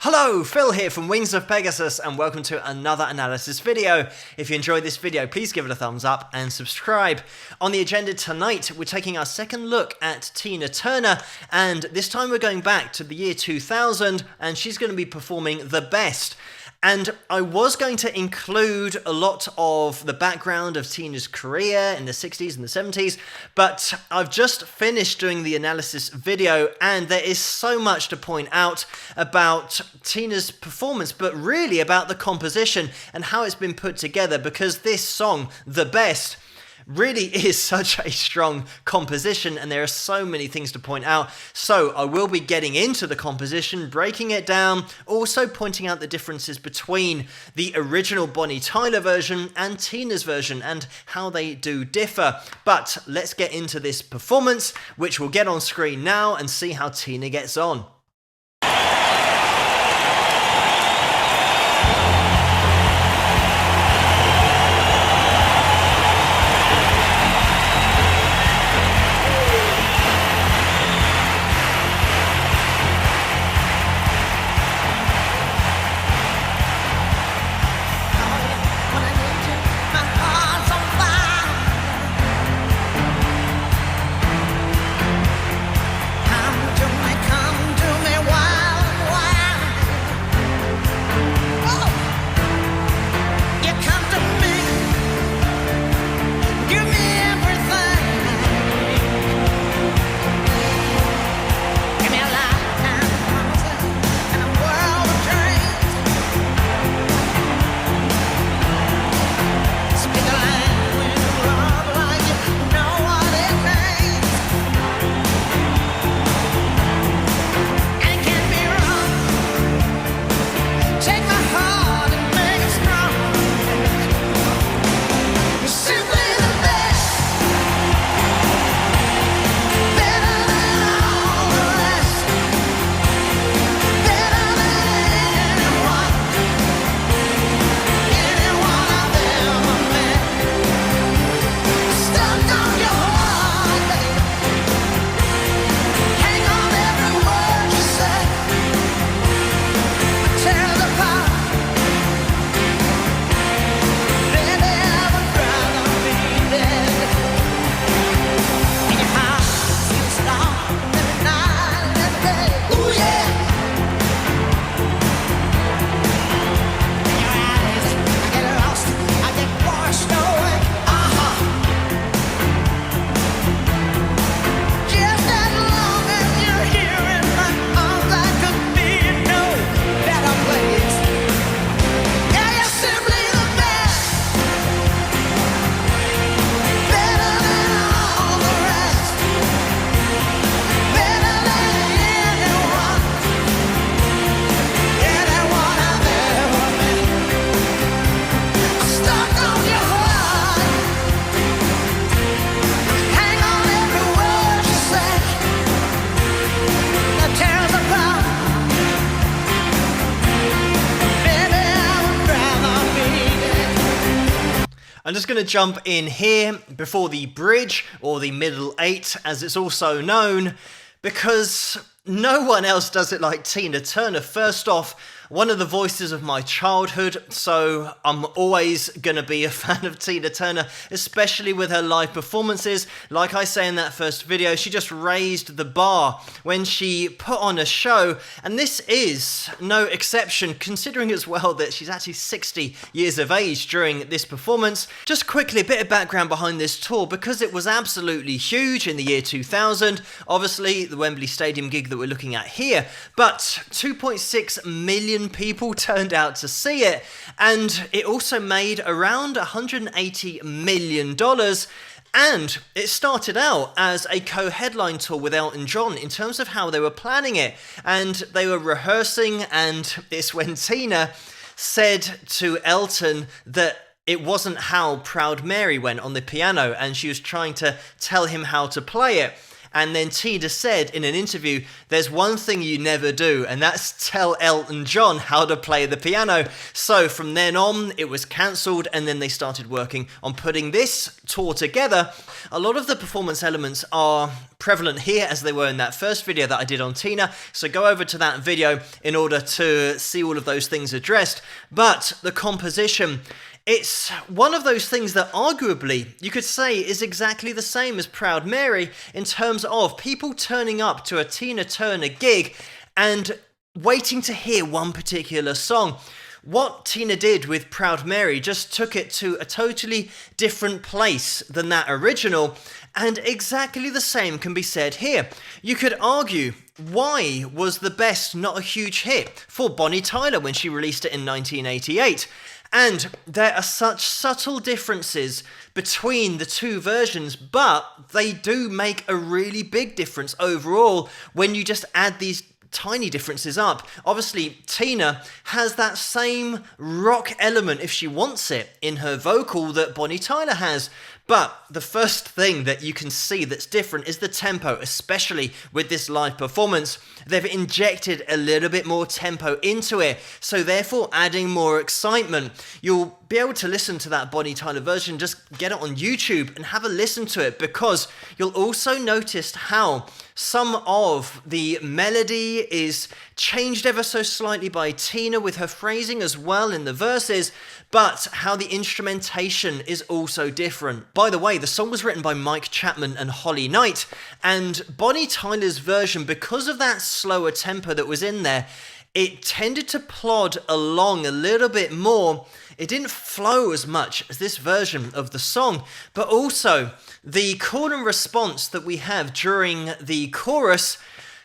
Hello, Phil here from Wings of Pegasus and welcome to another analysis video. If you enjoyed this video, please give it a thumbs up and subscribe. On the agenda tonight, we're taking our second look at Tina Turner, and this time we're going back to the year 2000 and she's going to be performing The Best. And I was going to include a lot of the background of Tina's career in the 60s and the 70s, but I've just finished doing the analysis video and there is so much to point out about Tina's performance, but really about the composition and how it's been put together, because this song, The Best, really is such a strong composition and there are so many things to point out. So I will be getting into the composition, breaking it down, also pointing out the differences between the original Bonnie Tyler version and Tina's version and how they do differ. But let's get into this performance, which we'll get on screen now and see how Tina gets on. I'm just going to jump in here before the bridge, or the middle eight as it's also known, because no one else does it like Tina Turner. First off, one of the voices of my childhood, so I'm always going to be a fan of Tina Turner, especially with her live performances. Like I say in that first video, she just raised the bar when she put on a show, and this is no exception, considering as well that she's actually 60 years of age during this performance. Just quickly, a bit of background behind this tour, because it was absolutely huge in the year 2000, obviously the Wembley Stadium gig that we're looking at here, but 2.6 million people turned out to see it, and it also made around $180 million. And it started out as a co-headline tour with Elton John in terms of how they were planning it, and they were rehearsing, and it's when Tina said to Elton that it wasn't how Proud Mary went on the piano, and she was trying to tell him how to play it. And then Tina said in an interview, there's one thing you never do, and that's tell Elton John how to play the piano. So from then on, it was cancelled, and then they started working on putting this tour together. A lot of the performance elements are prevalent here as they were in that first video that I did on Tina, so go over to that video in order to see all of those things addressed. But the composition, it's one of those things that arguably you could say is exactly the same as Proud Mary in terms of people turning up to a Tina Turner gig and waiting to hear one particular song. What Tina did with Proud Mary just took it to a totally different place than that original, and exactly the same can be said here. You could argue, why was The Best not a huge hit for Bonnie Tyler when she released it in 1988? And there are such subtle differences between the two versions, but they do make a really big difference overall when you just add these tiny differences up. Obviously, Tina has that same rock element, if she wants it, in her vocal that Bonnie Tyler has. But the first thing that you can see that's different is the tempo, especially with this live performance. They've injected a little bit more tempo into it, so therefore adding more excitement. You'll be able to listen to that Bonnie Tyler version, just get it on YouTube and have a listen to it, because you'll also notice how some of the melody is changed ever so slightly by Tina with her phrasing as well in the verses, but how the instrumentation is also different. By the way, the song was written by Mike Chapman and Holly Knight, and Bonnie Tyler's version, because of that slower tempo that was in there, it tended to plod along a little bit more. It didn't flow as much as this version of the song, but also the call and response that we have during the chorus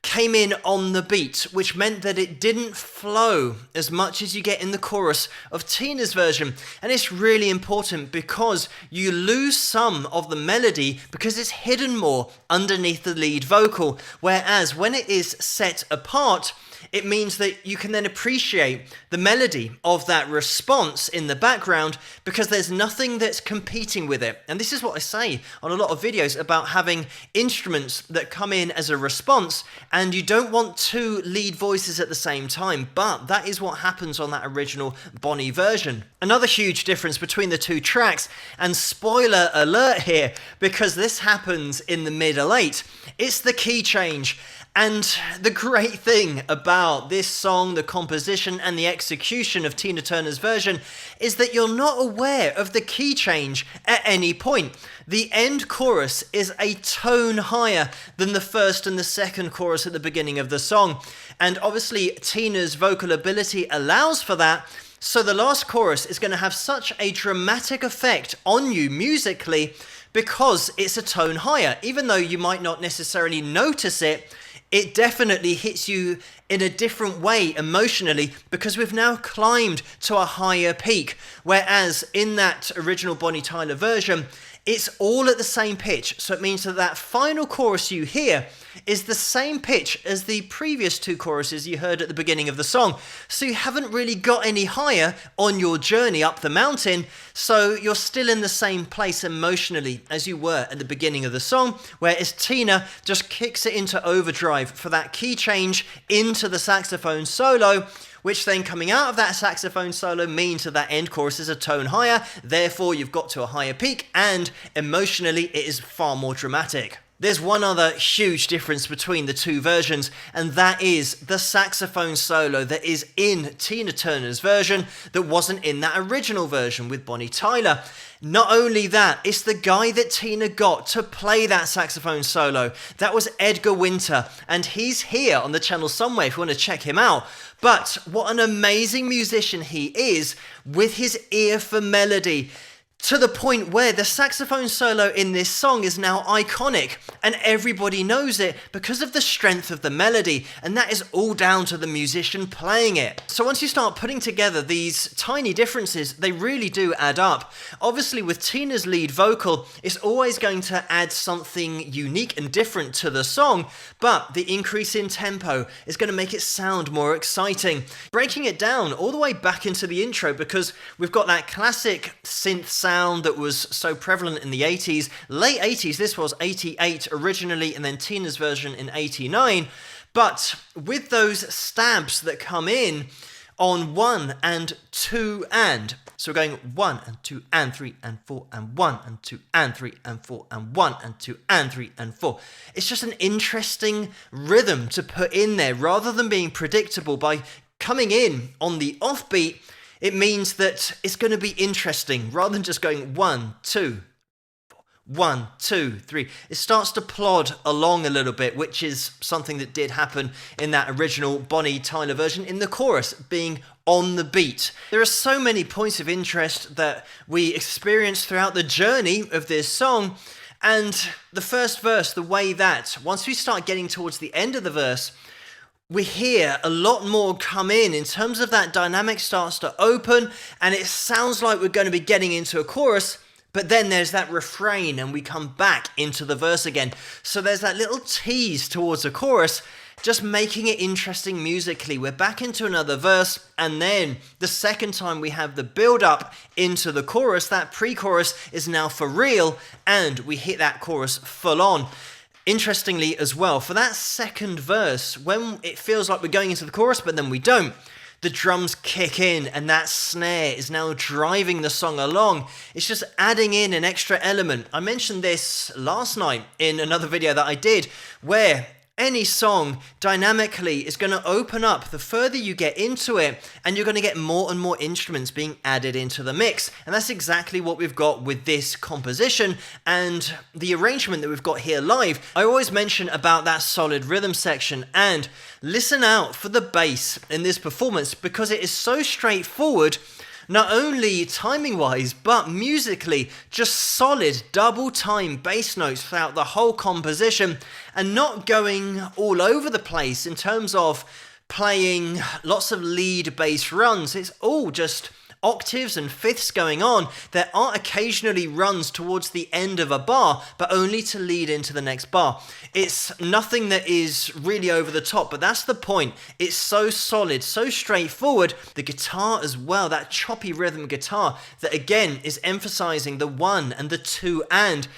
came in on the beat, which meant that it didn't flow as much as you get in the chorus of Tina's version. And it's really important because you lose some of the melody because it's hidden more underneath the lead vocal, whereas when it is set apart, it means that you can then appreciate the melody of that response in the background because there's nothing that's competing with it. And this is what I say on a lot of videos about having instruments that come in as a response, and you don't want two lead voices at the same time, but that is what happens on that original Bonnie version. Another huge difference between the two tracks, and spoiler alert here, because this happens in the middle eight, it's the key change. And the great thing about this song, the composition and the execution of Tina Turner's version, is that you're not aware of the key change at any point. The end chorus is a tone higher than the first and the second chorus at the beginning of the song. And obviously Tina's vocal ability allows for that. So the last chorus is going to have such a dramatic effect on you musically because it's a tone higher. Even though you might not necessarily notice it, it definitely hits you in a different way emotionally because we've now climbed to a higher peak. Whereas in that original Bonnie Tyler version, it's all at the same pitch. So it means that that final chorus you hear is the same pitch as the previous two choruses you heard at the beginning of the song. So you haven't really got any higher on your journey up the mountain. So you're still in the same place emotionally as you were at the beginning of the song, whereas Tina just kicks it into overdrive for that key change into the saxophone solo, which then coming out of that saxophone solo means that that end chorus is a tone higher, therefore you've got to a higher peak, and emotionally it is far more dramatic. There's one other huge difference between the two versions, and that is the saxophone solo that is in Tina Turner's version that wasn't in that original version with Bonnie Tyler. Not only that, it's the guy that Tina got to play that saxophone solo. That was Edgar Winter, and he's here on the channel somewhere if you want to check him out. But what an amazing musician he is with his ear for melody, to the point where the saxophone solo in this song is now iconic and everybody knows it because of the strength of the melody, and that is all down to the musician playing it. So once you start putting together these tiny differences, they really do add up. Obviously with Tina's lead vocal, it's always going to add something unique and different to the song, but the increase in tempo is going to make it sound more exciting. Breaking it down all the way back into the intro, because we've got that classic synth sound that was so prevalent in the 80s. Late 80s, this was 88 originally, and then Tina's version in 89. But with those stabs that come in on 1 and 2 and. So we're going 1 and 2 and 3 and 4 and 1 and 2 and 3 and 4 and 1 and 2 and 3 and 4. It's just an interesting rhythm to put in there rather than being predictable. By coming in on the offbeat, it means that it's going to be interesting rather than just going 1, 2, 1, 2, 3. It starts to plod along a little bit, which is something that did happen in that original Bonnie Tyler version in the chorus, being on the beat. There are so many points of interest that we experience throughout the journey of this song, and the first verse, the way that once we start getting towards the end of the verse, we hear a lot more come in terms of that dynamic starts to open, and it sounds like we're going to be getting into a chorus. But then there's that refrain and we come back into the verse again. So there's that little tease towards a chorus, just making it interesting musically. We're back into another verse, and then the second time we have the build up into the chorus, that pre-chorus is now for real, and we hit that chorus full on. Interestingly as well, for that second verse, when it feels like we're going into the chorus but then we don't, the drums kick in and that snare is now driving the song along. It's just adding in an extra element. I mentioned this last night in another video that I did, where any song dynamically is going to open up the further you get into it, and you're going to get more and more instruments being added into the mix. And that's exactly what we've got with this composition and the arrangement that we've got here live. I always mention about that solid rhythm section, and listen out for the bass in this performance because it is so straightforward. Not only timing-wise, but musically, just solid double-time bass notes throughout the whole composition, and not going all over the place in terms of playing lots of lead bass runs. It's all just octaves and fifths going on. There are occasionally runs towards the end of a bar, but only to lead into the next bar. It's nothing that is really over the top, but that's the point. It's so solid, so straightforward. The guitar as well, that choppy rhythm guitar that again is emphasizing the 1 and the 2 and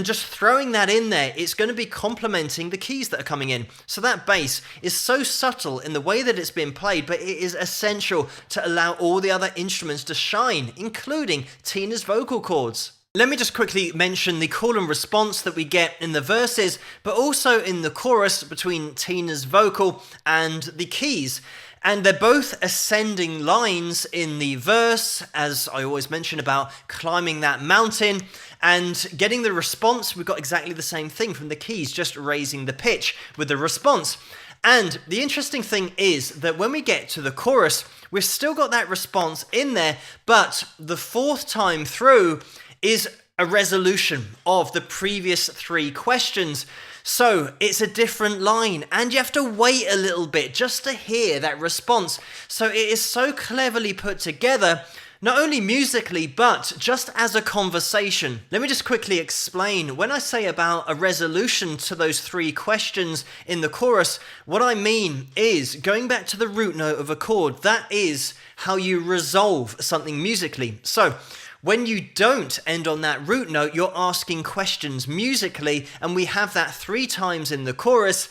just throwing that in there, it's going to be complementing the keys that are coming in. So that bass is so subtle in the way that it's been played, but it is essential to allow all the other instruments to shine, including Tina's vocal cords. Let me just quickly mention the call and response that we get in the verses, but also in the chorus between Tina's vocal and the keys. And they're both ascending lines in the verse, as I always mention about climbing that mountain. And getting the response, we've got exactly the same thing from the keys, just raising the pitch with the response. And the interesting thing is that when we get to the chorus, we've still got that response in there, but the fourth time through is a resolution of the previous 3 questions. So it's a different line, and you have to wait a little bit just to hear that response. So it is so cleverly put together, not only musically, but just as a conversation. Let me just quickly explain. When I say about a resolution to those 3 questions in the chorus, what I mean is going back to the root note of a chord. That is how you resolve something musically. So when you don't end on that root note, you're asking questions musically, and we have that 3 times in the chorus,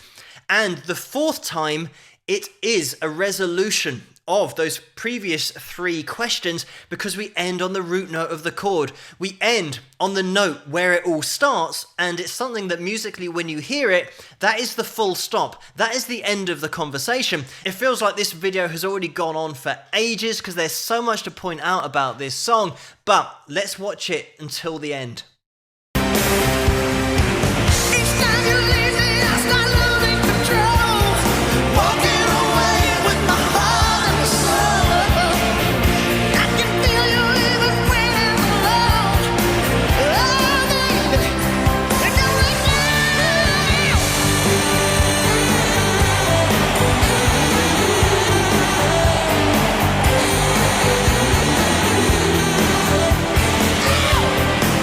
and the 4th time, it is a resolution of those previous 3 questions because we end on the root note of the chord. We end on the note where it all starts, and it's something that musically, when you hear it, that is the full stop. That is the end of the conversation. It feels like this video has already gone on for ages because there's so much to point out about this song, but let's watch it until the end. Each time you leave me, I start losing control. Walking away with my heart and soul. I can feel you even when I'm alone. Oh, baby, you're going down.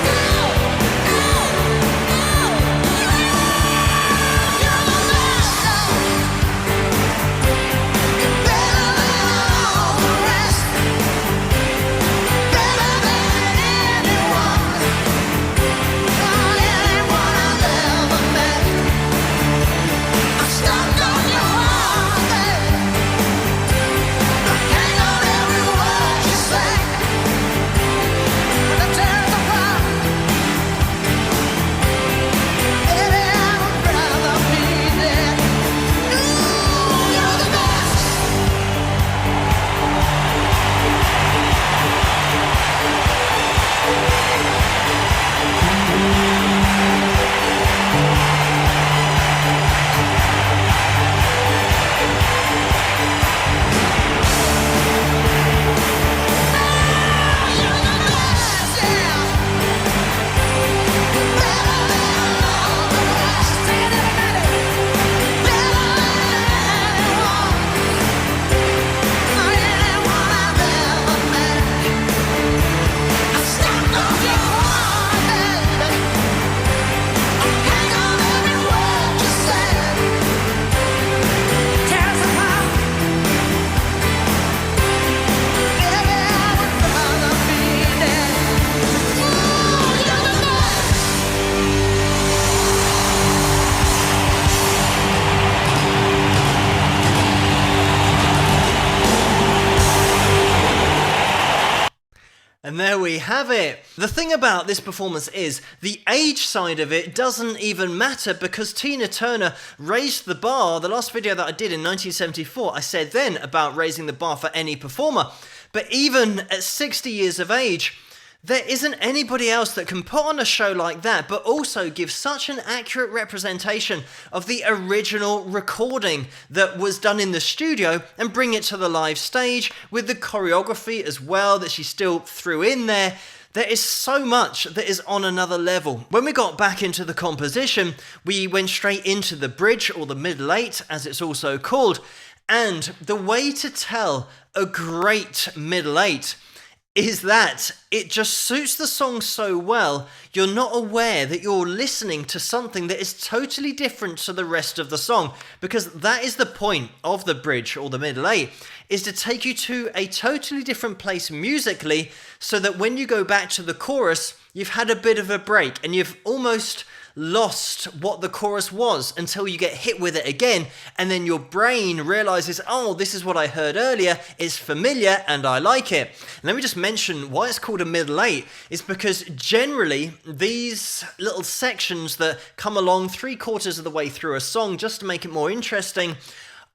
Oh, And there we have it. The thing about this performance is the age side of it doesn't even matter because Tina Turner raised the bar. The last video that I did in 1974, I said then about raising the bar for any performer. But even at 60 years of age, there isn't anybody else that can put on a show like that, but also give such an accurate representation of the original recording that was done in the studio and bring it to the live stage with the choreography as well that she still threw in there. There is so much that is on another level. When we got back into the composition, we went straight into the bridge, or the middle eight, as it's also called. And the way to tell a great middle eight is that it just suits the song so well, you're not aware that you're listening to something that is totally different to the rest of the song, because that is the point of the bridge or the middle eight, is to take you to a totally different place musically, so that when you go back to the chorus, you've had a bit of a break and you've almost lost what the chorus was until you get hit with it again, and then your brain realizes, oh, this is what I heard earlier, it's familiar and I like it. And let me just mention why it's called a middle eight is because generally these little sections that come along 3/4 of the way through a song just to make it more interesting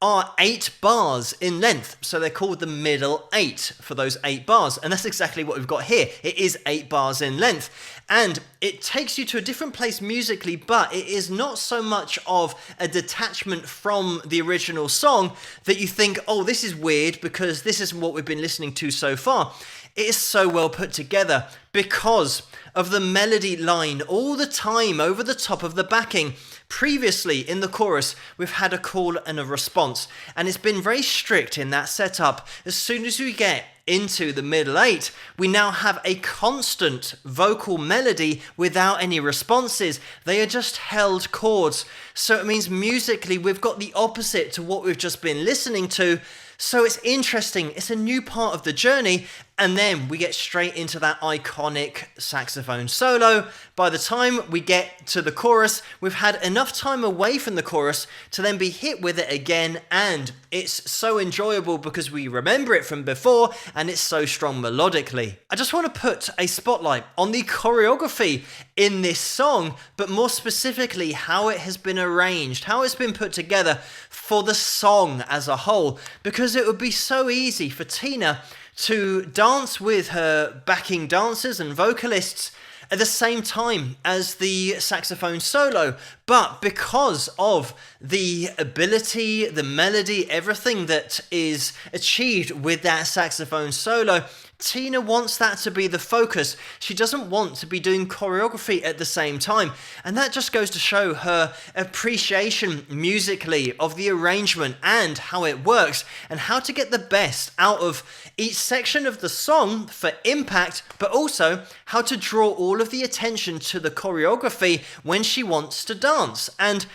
are 8 bars in length, so they're called the middle eight for those 8 bars, and that's exactly what we've got here. It is 8 bars in length, and it takes you to a different place musically, but it is not so much of a detachment from the original song that you think, oh, this is weird because this isn't what we've been listening to so far. It is so well put together because of the melody line all the time over the top of the backing. Previously in the chorus, we've had a call and a response, and it's been very strict in that setup. As soon as we get into the middle eight, we now have a constant vocal melody without any responses. They are just held chords. So it means musically we've got the opposite to what we've just been listening to. So it's interesting, it's a new part of the journey, and then we get straight into that iconic saxophone solo. By the time we get to the chorus, we've had enough time away from the chorus to then be hit with it again, and it's so enjoyable because we remember it from before, and it's so strong melodically. I just want to put a spotlight on the choreography in this song, but more specifically how it has been arranged, how it's been put together for the song as a whole, because it would be so easy for Tina to dance with her backing dancers and vocalists at the same time as the saxophone solo, but because of the ability, the melody, everything that is achieved with that saxophone solo, Tina wants that to be the focus. She doesn't want to be doing choreography at the same time, and that just goes to show her appreciation musically of the arrangement and how it works and how to get the best out of each section of the song for impact, but also how to draw all of the attention to the choreography when she wants to dance. And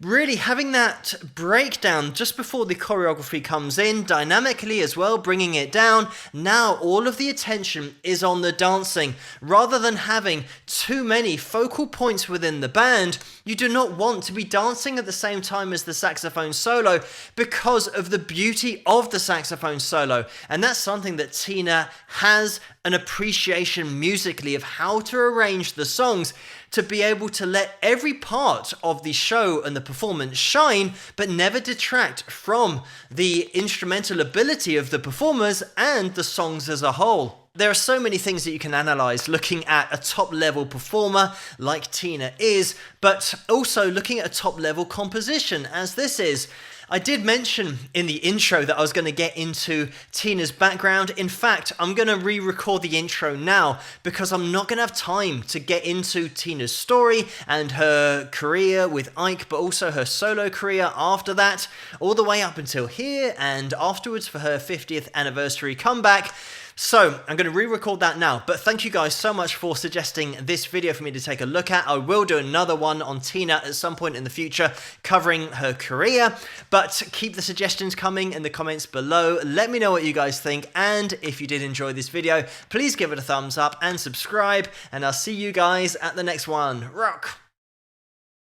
really having that breakdown just before the choreography comes in, dynamically as well, bringing it down. Now all of the attention is on the dancing. Rather than having too many focal points within the band, you do not want to be dancing at the same time as the saxophone solo because of the beauty of the saxophone solo. And that's something that Tina has an appreciation musically of how to arrange the songs to be able to let every part of the show and the performance shine, but never detract from the instrumental ability of the performers and the songs as a whole. There are so many things that you can analyze looking at a top level performer like Tina is, but also looking at a top level composition as this is. I did mention in the intro that I was going to get into Tina's background. In fact, I'm going to re-record the intro now because I'm not going to have time to get into Tina's story and her career with Ike, but also her solo career after that, all the way up until here and afterwards for her 50th anniversary comeback. So I'm going to re-record that now, but thank you guys so much for suggesting this video for me to take a look at. I will do another one on Tina at some point in the future covering her career, but keep the suggestions coming in the comments below. Let me know what you guys think, and if you did enjoy this video, please give it a thumbs up and subscribe, and I'll see you guys at the next one. Rock!